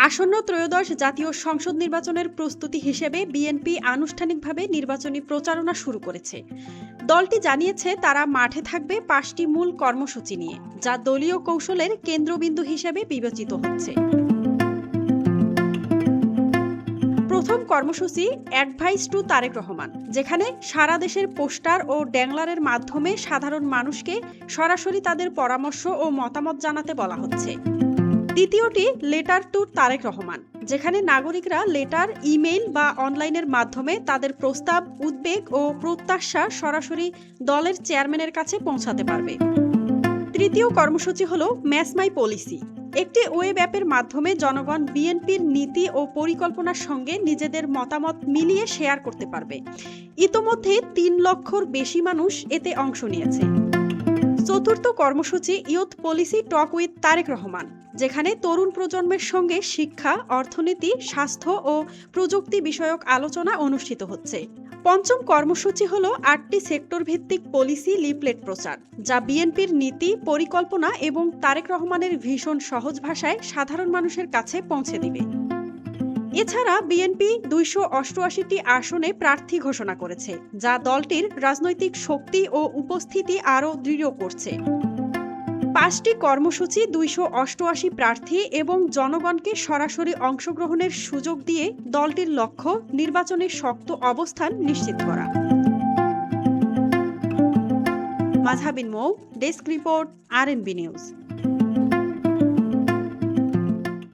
আসন্ন ত্রয়োদশ জাতীয় সংসদ নির্বাচনের প্রস্তুতি হিসেবে বিএনপি আনুষ্ঠানিকভাবে নির্বাচনী প্রচারণা শুরু করেছে। দলটি জানিয়েছে তারা মাঠে থাকবে ৫টি মূল কর্মসূচি নিয়ে, যা দলীয় কৌশলের কেন্দ্রবিন্দু হিসেবে বিবেচিত হচ্ছে। প্রথম কর্মসূচি অ্যাডভাইস টু তারেক রহমান, যেখানে সারা দেশের পোস্টার ও ড্যাংলারের মাধ্যমে সাধারণ মানুষকে সরাসরি তাদের পরামর্শ ও মতামত জানাতে বলা হচ্ছে। দ্বিতীয়টি লেটার টু তারেক রহমান, যেখানে নাগরিকরা লেটার, ইমেইল বা অনলাইনের মাধ্যমে তাদের প্রস্তাব, উদ্বেগ ও প্রত্যাশা সরাসরি দলের চেয়ারম্যানের কাছে পৌঁছাতে পারবে। তৃতীয় কর্মসূচি হল ম্যাচ মাই পলিসি, একটি ওয়েব অ্যাপের মাধ্যমে জনগণ বিএনপির নীতি ও পরিকল্পনার সঙ্গে নিজেদের মতামত মিলিয়ে শেয়ার করতে পারবে। ইতোমধ্যে ৩ লক্ষর বেশি মানুষ এতে অংশ নিয়েছে। চতুর্থ কর্মসূচি youth policy talk with Tarique Rahman, যেখানে তরুণ প্রজন্মের সঙ্গে শিক্ষা, অর্থনীতি, স্বাস্থ্য ও প্রযুক্তি বিষয়ক আলোচনা অনুষ্ঠিত হচ্ছে। পঞ্চম কর্মসূচি হল ৮টি সেক্টর ভিত্তিক পলিসি লিফলেট প্রচার, যা বিএনপির নীতি, পরিকল্পনা এবং তারেক রহমানের ভীষণ সহজ ভাষায় সাধারণ মানুষের কাছে পৌঁছে দিবে। এছাড়া বিএনপি ২৮৮টি আসনে প্রার্থী ঘোষণা করেছে, যা দলটির রাজনৈতিক শক্তি ও উপস্থিতি আরও দৃঢ় করছে। ৫টি কর্মসূচি ২৮৮ প্রার্থী এবং জনগণকে সরাসরি অংশগ্রহণের সুযোগ দিয়ে দলটির লক্ষ্য নির্বাচনের শক্ত অবস্থান নিশ্চিত করা। মাজহাবিন মৌ, ডেস্ক রিপোর্ট, RNB নিউজ।